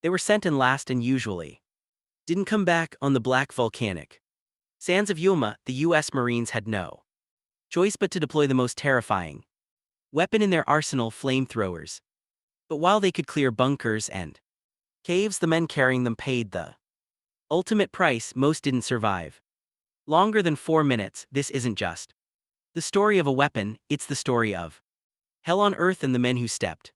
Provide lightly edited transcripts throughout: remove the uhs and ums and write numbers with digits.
They were sent in last and usually didn't come back on the black volcanic sands of Yuma. The U.S. Marines had no choice but to deploy the most terrifying weapon in their arsenal, flamethrowers. But while they could clear bunkers and caves, the men carrying them paid the ultimate price. Most didn't survive longer than 4 minutes. This isn't just the story of a weapon, it's the story of hell on earth and the men who stepped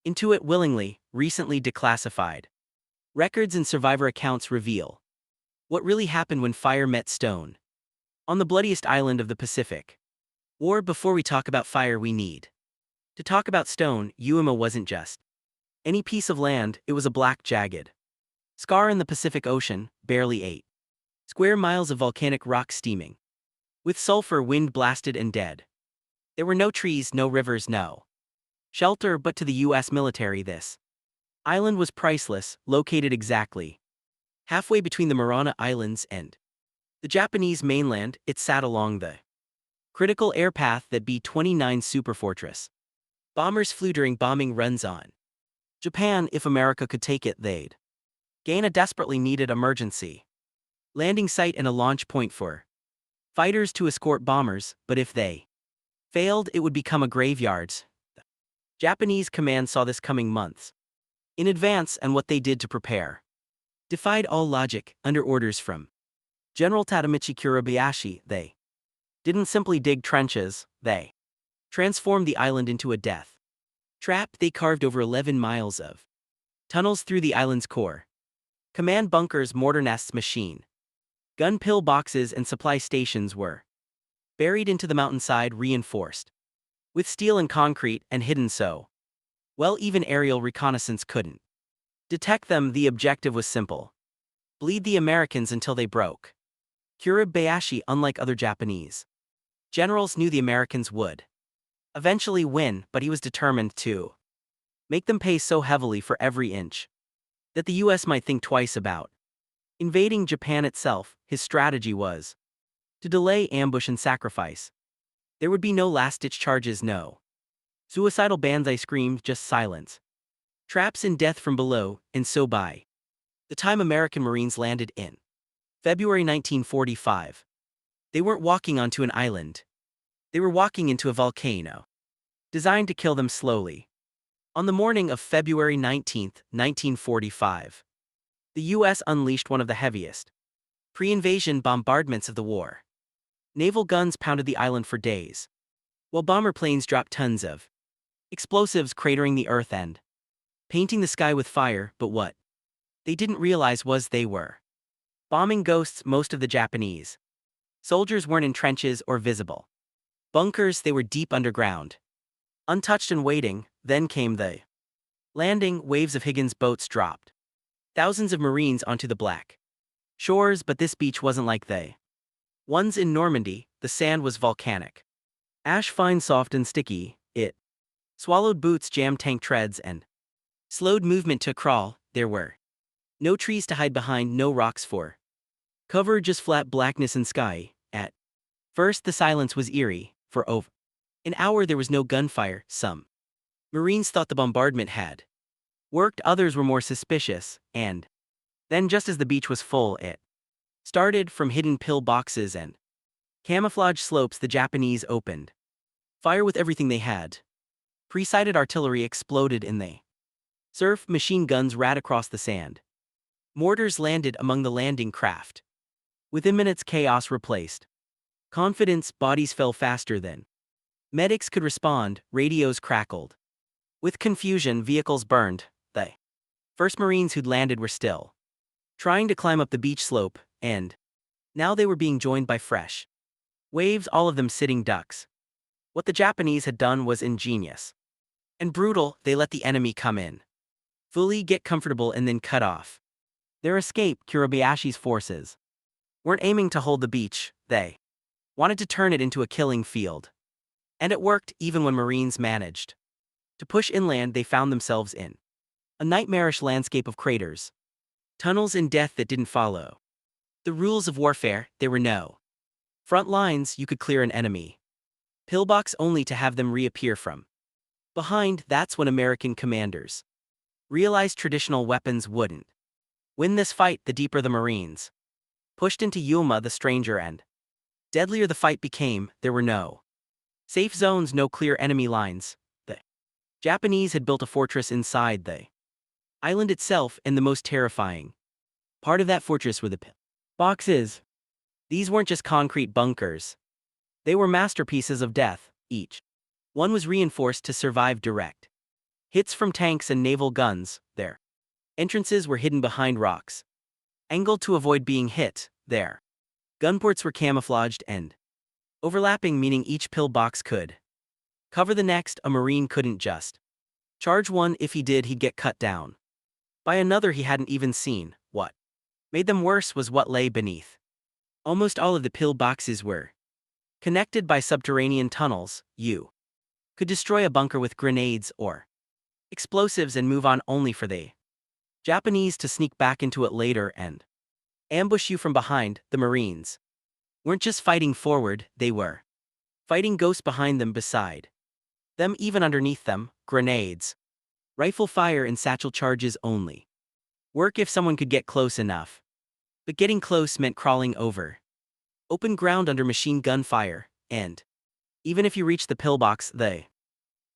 into it willingly. Recently declassified records and survivor accounts reveal what really happened when fire met stone on the bloodiest island of the Pacific War. Before we talk about fire, we need to talk about stone. Iwo wasn't just any piece of land, it was a black, jagged scar in the Pacific Ocean, barely 8 square miles of volcanic rock steaming with sulfur, wind blasted and dead. There were no trees, no rivers, no shelter, but to the U.S. military this island was priceless. Located exactly halfway between the Marana Islands and the Japanese mainland, it sat along the critical air path that B-29 superfortress bombers flew during bombing runs on Japan. If America could take it, they'd gain a desperately needed emergency landing site and a launch point for fighters to escort bombers, but if they failed, it would become a graveyard. The Japanese command saw this coming months in advance, and what they did to prepare defied all logic. Under orders from General Tadamichi Kurabayashi, they didn't simply dig trenches, they transformed the island into a death trap. They carved over 11 miles of tunnels through the island's core. Command bunkers, mortar nests, machine gun pillboxes, and supply stations were buried into the mountainside, reinforced with steel and concrete, and hidden so well even aerial reconnaissance couldn't detect them. The objective was simple: bleed the Americans until they broke. Kurabayashi, unlike other Japanese generals, knew the Americans would eventually win, but he was determined to make them pay so heavily for every inch that the U.S. might think twice about invading Japan itself. His strategy was to delay, ambush, and sacrifice. There would be no last-ditch charges, no suicidal banzai screams, just silence, traps, and death from below. And so by the time American Marines landed in February 1945, they weren't walking onto an island. They were walking into a volcano designed to kill them slowly. On the morning of February 19, 1945, the U.S. unleashed one of the heaviest pre-invasion bombardments of the war. Naval guns pounded the island for days, while bomber planes dropped tons of explosives, cratering the earth and painting the sky with fire. But what they didn't realize was they were bombing ghosts. Most of the Japanese soldiers weren't in trenches or visible bunkers. They were deep underground, untouched and waiting. Then came the landing. Waves of Higgins boats dropped thousands of Marines onto the black shores, but this beach wasn't like the ones in Normandy. The sand was volcanic ash, fine, soft, and sticky. It swallowed boots, jammed tank treads, and slowed movement to a crawl. There were no trees to hide behind, no rocks for cover, just flat blackness and sky. At first the silence was eerie. For over an hour there was no gunfire. Some Marines thought the bombardment had worked, others were more suspicious, and then just as the beach was full, it started. From hidden pillboxes and camouflage slopes, the Japanese opened fire with everything they had. Pre-sighted artillery exploded in the surf, machine guns rat across the sand. Mortars landed among the landing craft. Within minutes, chaos replaced confidence. Bodies fell faster than medics could respond. Radios crackled with confusion. Vehicles burned. The first Marines who'd landed were still trying to climb up the beach slope, and now they were being joined by fresh waves, all of them sitting ducks. What the Japanese had done was ingenious and brutal. They let the enemy come in fully, get comfortable, and then cut off their escape. Kurabayashi's forces weren't aiming to hold the beach, they wanted to turn it into a killing field. And it worked. Even when Marines managed to push inland, they found themselves in a nightmarish landscape of craters, tunnels, and death that didn't follow the rules of warfare. There were no front lines. You could clear an enemy pillbox only to have them reappear from behind. That's when American commanders realized traditional weapons wouldn't win this fight. The deeper the Marines pushed into Yuma, the stranger and deadlier the fight became. There were no safe zones, no clear enemy lines. The Japanese had built a fortress inside the island itself, and the most terrifying part of that fortress were the boxes. These weren't just concrete bunkers. They were masterpieces of death. Each one was reinforced to survive direct hits from tanks and naval guns. Their entrances were hidden behind rocks, angled to avoid being hit. Their gunports were camouflaged and overlapping, meaning each pillbox could cover the next. A Marine couldn't just charge one. If he did, he'd get cut down by another he hadn't even seen. What made them worse was what lay beneath. Almost all of the pillboxes were connected by subterranean tunnels. You could destroy a bunker with grenades or explosives and move on, only for the Japanese to sneak back into it later and ambush you from behind. The Marines weren't just fighting forward, they were fighting ghosts behind them, beside them, even underneath them. Grenades, rifle fire, and satchel charges only work if someone could get close enough. But getting close meant crawling over open ground under machine gun fire, and even if you reached the pillbox, the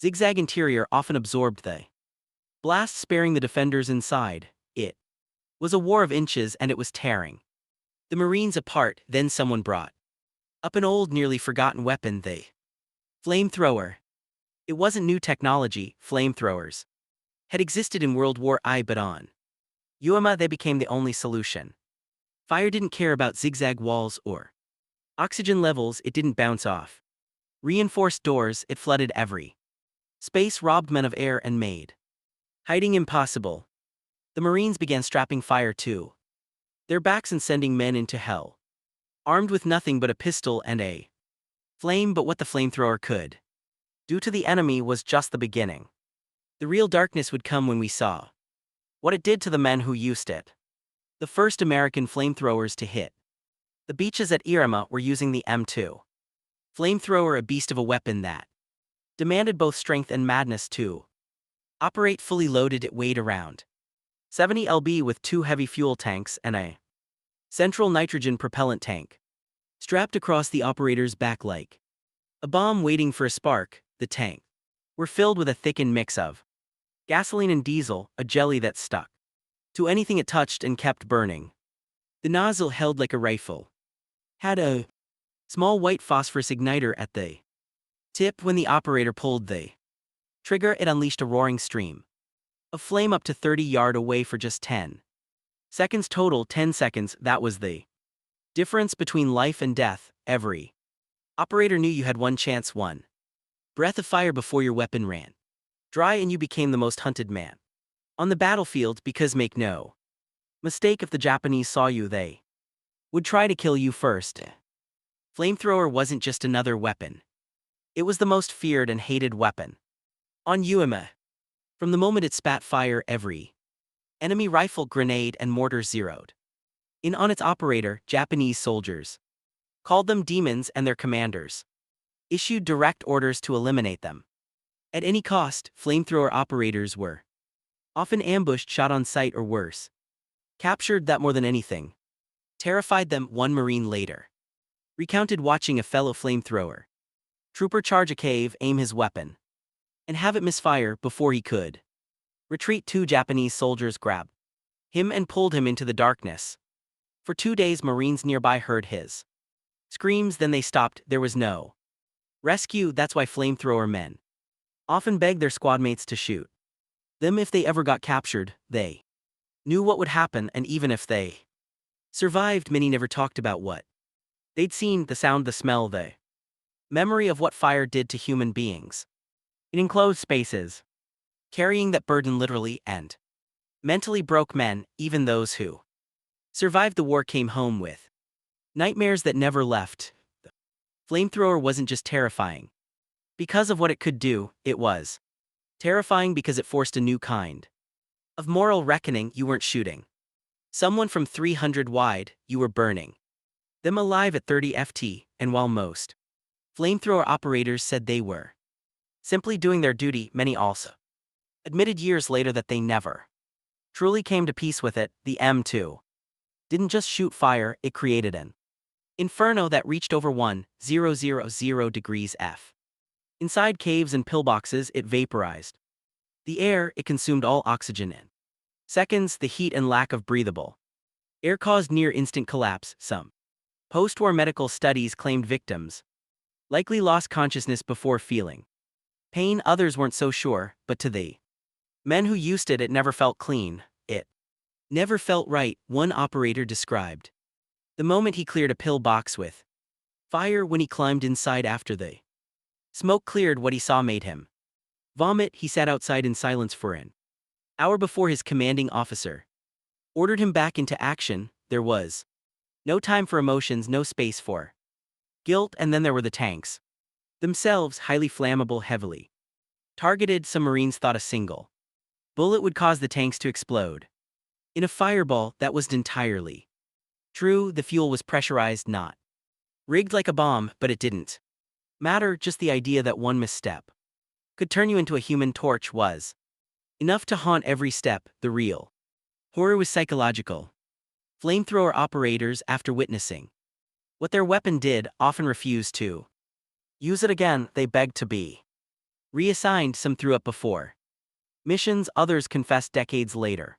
zigzag interior often absorbed the blast, sparing the defenders inside. It was a war of inches, and it was tearing the Marines apart. Then someone brought up an old, nearly forgotten weapon, the flamethrower. It wasn't new technology. Flamethrowers had existed in World War I, but on Yuma they became the only solution. Fire didn't care about zigzag walls or oxygen levels. It didn't bounce off reinforced doors. It flooded every space, robbed men of air, and made hiding impossible. The Marines began strapping fire to their backs and sending men into hell, armed with nothing but a pistol and a flame. But what the flamethrower could do to the enemy was just the beginning. The real darkness would come when we saw what it did to the men who used it. The first American flamethrowers to hit the beaches at Irama were using the M2 flamethrower, a beast of a weapon that demanded both strength and madness to operate. Fully loaded, it weighed around 70 lb with two heavy fuel tanks and a central nitrogen propellant tank strapped across the operator's back like a bomb waiting for a spark. The tank were filled with a thickened mix of gasoline and diesel, a jelly that stuck to anything it touched and kept burning. The nozzle, held like a rifle, had a small white phosphorus igniter at the tip. When the operator pulled the trigger, it unleashed a roaring stream of flame up to 30 yards away for just 10 seconds total. 10 seconds, that was the difference between life and death. Every operator knew you had one chance, one breath of fire before your weapon ran dry, and you became the most hunted man on the battlefield. Because make no mistake, if the Japanese saw you, they would try to kill you first. Flamethrower wasn't just another weapon. It was the most feared and hated weapon on Yuma. From the moment it spat fire, every enemy rifle, grenade, and mortar zeroed in on its operator. Japanese soldiers called them demons, and their commanders issued direct orders to eliminate them at any cost. Flamethrower operators were often ambushed, shot on sight, or worse, captured. That, more than anything, terrified them. One Marine later recounted watching a fellow flamethrower trooper charge a cave, aim his weapon, and have it misfire. Before he could retreat, two Japanese soldiers grabbed him and pulled him into the darkness. For 2 days, Marines nearby heard his screams. Then they stopped. There was no rescue. That's why flamethrower men often begged their squadmates to shoot them if they ever got captured. They knew what would happen, and even if they survived, many never talked about what they'd seen, the sound, the smell, the memory of what fire did to human beings in enclosed spaces. Carrying that burden literally and mentally broke men. Even those who survived the war came home with nightmares that never left. The flamethrower wasn't just terrifying because of what it could do, it was terrifying because it forced a new kind of moral reckoning. You weren't shooting someone from 300 wide, you were burning them alive at 30 ft, and while most flamethrower operators said they were simply doing their duty, many also admitted years later that they never truly came to peace with it. The M2 didn't just shoot fire, it created an inferno that reached over 1,000 degrees F. Inside caves and pillboxes, it vaporized the air, it consumed all oxygen in seconds. The heat and lack of breathable air caused near-instant collapse. Some post-war medical studies claimed victims likely lost consciousness before feeling pain. Others weren't so sure, but to the men who used it, it never felt clean. It never felt right, one operator described the moment he cleared a pillbox with fire. When he climbed inside after the smoke cleared, what he saw made him vomit. He sat outside in silence for an hour before his commanding officer ordered him back into action. There was no time for emotions, no space for guilt. And then there were the tanks themselves, highly flammable, heavily targeted. Some Marines thought a single bullet would cause the tanks to explode in a fireball. That was entirely true. The fuel was pressurized, not rigged like a bomb, but it didn't matter. Just the idea that one misstep could turn you into a human torch was enough to haunt every step. The real horror was psychological. Flamethrower operators, after witnessing what their weapon did, often refused to use it again. They begged to be reassigned. Some threw up before missions, others confessed decades later.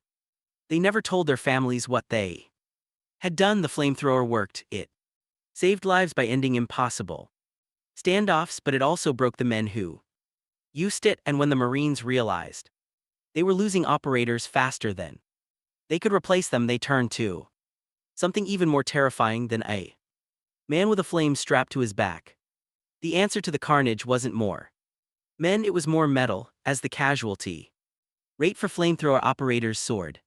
They never told their families what they had done. The flamethrower worked. It saved lives by ending impossible standoffs, but it also broke the men who used it. And when the Marines realized they were losing operators faster than they could replace them, they turned to something even more terrifying than a man with a flame strapped to his back. The answer to the carnage wasn't more men, it was more metal. As the casualty rate for flamethrower operators soared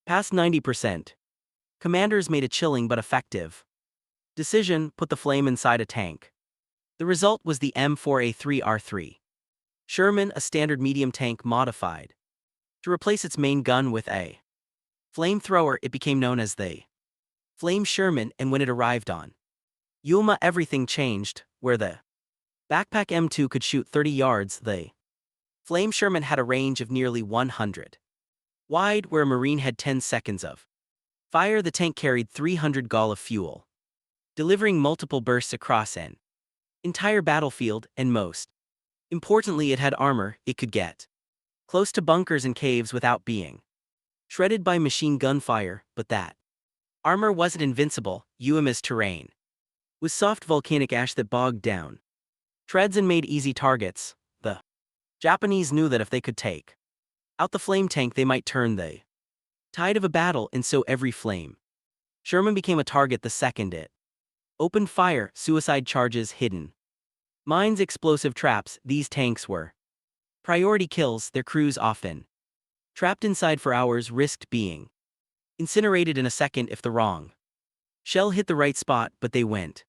past 90%, commanders made a chilling but effective decision: put the flame inside a tank. The result was the M4A3R3 Sherman, a standard medium tank modified to replace its main gun with a flamethrower. It became known as the Flame Sherman, and when it arrived on Iwo Jima, everything changed. Where the backpack M2 could shoot 30 yards, the Flame Sherman had a range of nearly 100 wide. Where a Marine had 10 seconds of fire, the tank carried 300 gal of fuel, delivering multiple bursts across an entire battlefield. And most importantly, it had armor. It could get close to bunkers and caves without being shredded by machine gun fire. But that armor wasn't invincible. Iwo Jima's terrain was soft volcanic ash that bogged down treads and made easy targets. The Japanese knew that if they could take out the flame tank, they might turn the tide of a battle, and so every flame Sherman became a target the second it opened fire. Suicide charges, hidden mines, explosive traps, these tanks were priority kills. Their crews, often trapped inside for hours, risked being incinerated in a second if the wrong shell hit the right spot. But they went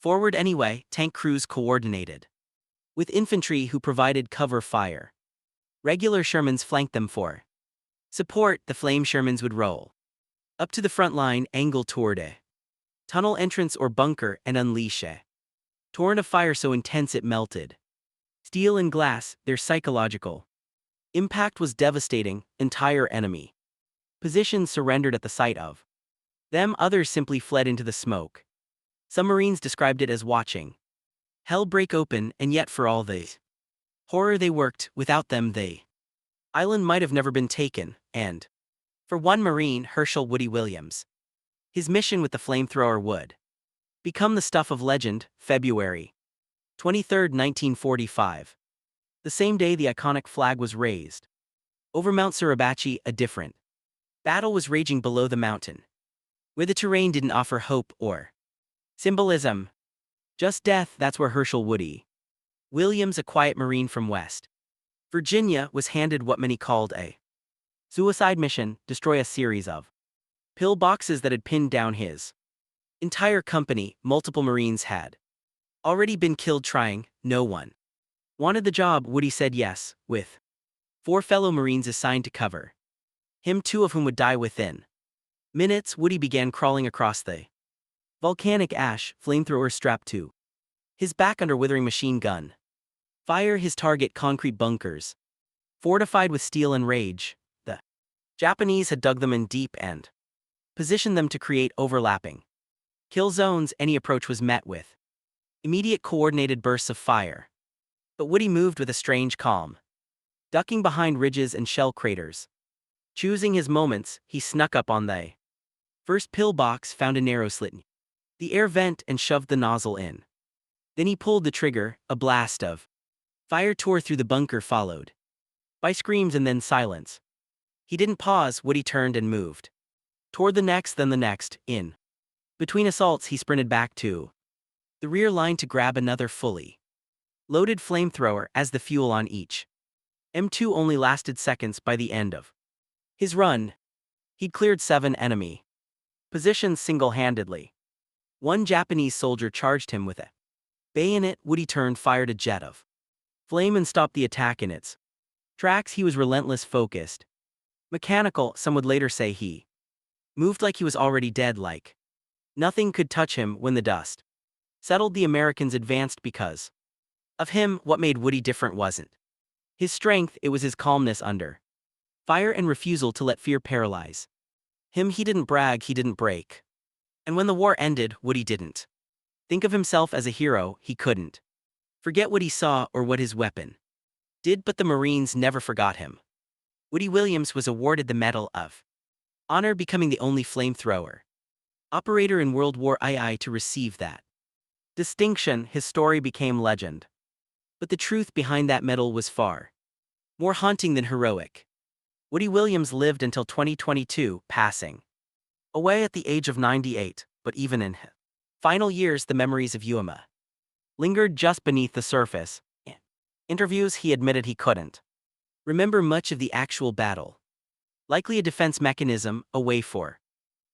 forward anyway. Tank crews coordinated with infantry, who provided cover fire. Regular Shermans flanked them for support. The Flame Shermans would roll up to the front line, angle toward a tunnel entrance or bunker, and unleash a torrent of fire so intense it melted steel and glass. Their psychological impact was devastating. Entire enemy positions surrendered at the sight of them. Others simply fled into the smoke. Some Marines described it as watching hell break open. And yet, for all the horror, they worked. Without them, the island might have never been taken. And for one Marine, Herschel Woody Williams, his mission with the flamethrower would become the stuff of legend. February 23, 1945. The same day the iconic flag was raised over Mount Suribachi, a different battle was raging below the mountain, where the terrain didn't offer hope or symbolism, just death. That's where Herschel Woody Williams, a quiet Marine from West Virginia, was handed what many called a suicide mission: destroy a series of pill boxes that had pinned down his entire company. Multiple Marines had already been killed trying. No one wanted the job. Woody said yes, with 4 fellow Marines assigned to cover him, 2 of whom would die within minutes. Woody began crawling across the volcanic ash, flamethrower strapped to his back under withering machine gun fire. His target, concrete bunkers Fortified with steel and rage, the Japanese had dug them in deep and positioned them to create overlapping kill zones. Any approach was met with immediate coordinated bursts of fire. But Woody moved with a strange calm, ducking behind ridges and shell craters. Choosing his moments, he snuck up on the first pillbox, found a narrow slit in the air vent, and shoved the nozzle in. Then he pulled the trigger. A blast of fire tore through the bunker, followed by screams and then silence. He didn't pause. Woody turned and moved toward the next, then the next. In between assaults, he sprinted back to the rear line to grab another fully loaded flamethrower, as the fuel on each M2 only lasted seconds. By the end of his run, he'd cleared 7 enemy positions single-handedly. One Japanese soldier charged him with a bayonet. Woody turned, fired a jet of flame, and stopped the attack in its tracks. He was relentless, focused, mechanical. Some would later say he moved like he was already dead, like nothing could touch him. When the dust settled, the Americans advanced because of him. What made Woody different wasn't his strength, it was his calmness under fire and refusal to let fear paralyze him. He didn't brag, he didn't break. And when the war ended, Woody didn't think of himself as a hero. He couldn't forget what he saw or what his weapon did, but the Marines never forgot him. Woody Williams was awarded the Medal of Honor, becoming the only flamethrower operator in World War II to receive that distinction. His story became legend. But the truth behind that medal was far more haunting than heroic. Woody Williams lived until 2022, passing away at the age of 98, but even in his final years, the memories of Iwo Jima lingered just beneath the surface. In interviews, he admitted he couldn't remember much of the actual battle. Likely a defense mechanism, a way for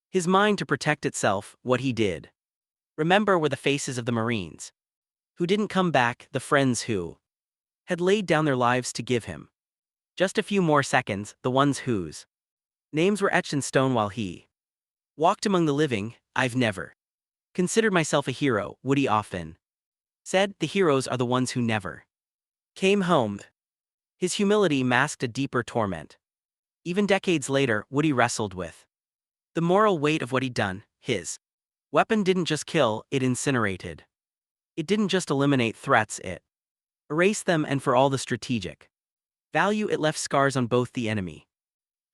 his mind to protect itself. What he did remember were the faces of the Marines who didn't come back, the friends who had laid down their lives to give him just a few more seconds, the ones whose names were etched in stone while he walked among the living. I've never considered myself a hero, Woody often said. The heroes are the ones who never came home. His humility masked a deeper torment. Even decades later, Woody wrestled with the moral weight of what he'd done. His weapon didn't just kill, it incinerated. It didn't just eliminate threats, it erased them, and for all the strategic value, it left scars on both the enemy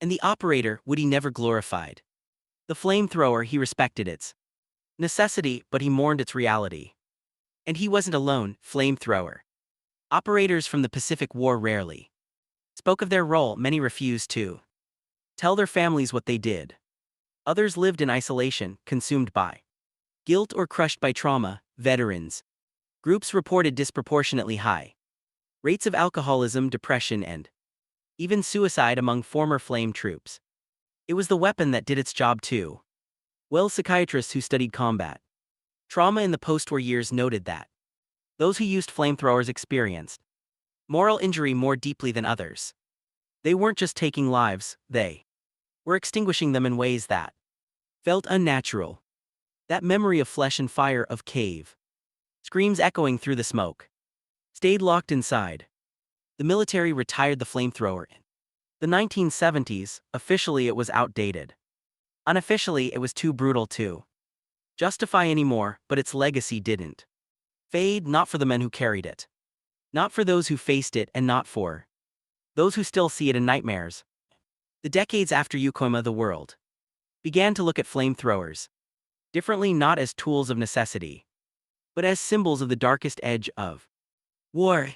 and the operator. Woody never glorified the flamethrower, he respected its necessity, but he mourned its reality. And he wasn't alone. Flamethrower operators from the Pacific War rarely spoke of their role. Many refused to tell their families what they did. Others lived in isolation, consumed by guilt or crushed by trauma. Veterans groups reported disproportionately high rates of alcoholism, depression, and even suicide among former flame troops. It was the weapon that did its job too. Well, psychiatrists who studied combat trauma in the post-war years noted that those who used flamethrowers experienced moral injury more deeply than others. They weren't just taking lives, they were extinguishing them in ways that felt unnatural. That memory of flesh and fire, of cave screams echoing through the smoke, stayed locked inside. The military retired the flamethrower in the 1970s. Officially, it was outdated. Unofficially, it was too brutal to justify anymore, but its legacy didn't fade, not for the men who carried it, not for those who faced it, and not for those who still see it in nightmares. The decades after Iwo Jima, the world began to look at flamethrowers differently, not as tools of necessity, but as symbols of the darkest edge of war.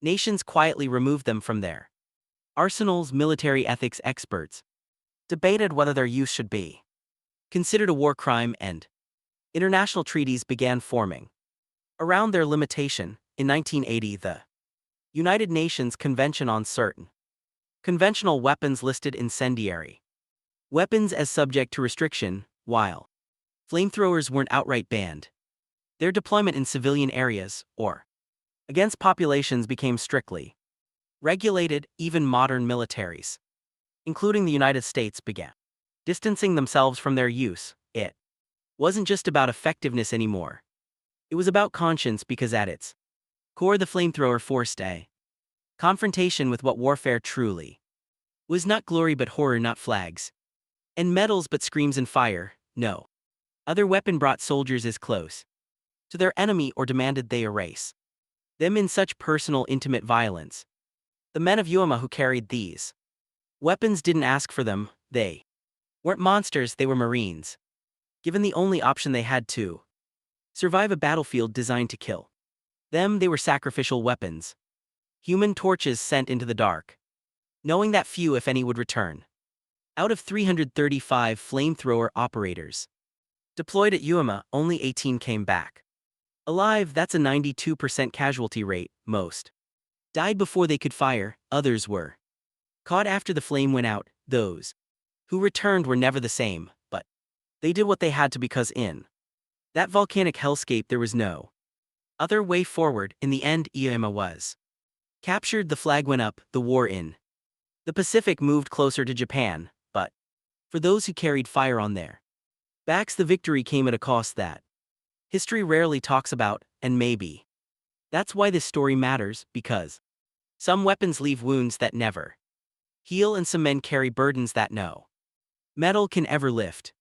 Nations quietly removed them from their arsenals. Military ethics experts debated whether their use should be considered a war crime, and international treaties began forming around their limitation. In 1980, the United Nations Convention on Certain Conventional Weapons listed incendiary weapons as subject to restriction. While flamethrowers weren't outright banned, their deployment in civilian areas or against populations became strictly regulated. Even modern militaries, including the United States, began distancing themselves from their use. It wasn't just about effectiveness anymore. It was about conscience, because at its core, the flamethrower forced a Confrontation with what warfare truly was, not glory but horror, not flags and medals but screams and fire, no. Other weapon brought soldiers as close to their enemy or demanded they erase them in such personal, intimate violence. The men of Uoma who carried these weapons didn't ask for them, they weren't monsters, they were Marines. Given the only option they had to survive a battlefield designed to kill them, they were sacrificial weapons. Human torches sent into the dark, knowing that few, if any, would return. Out of 335 flamethrower operators deployed at Uoma, only 18 came back alive. That's a 92% casualty rate. Most died before they could fire, others were caught after the flame went out. Those who returned were never the same, but they did what they had to, because in that volcanic hellscape there was no other way forward. In the end, Iwo was captured, the flag went up, the war in the Pacific moved closer to Japan, but for those who carried fire on their backs, the victory came at a cost that history rarely talks about, and maybe that's why this story matters, because some weapons leave wounds that never heal, and some men carry burdens that no metal can ever lift.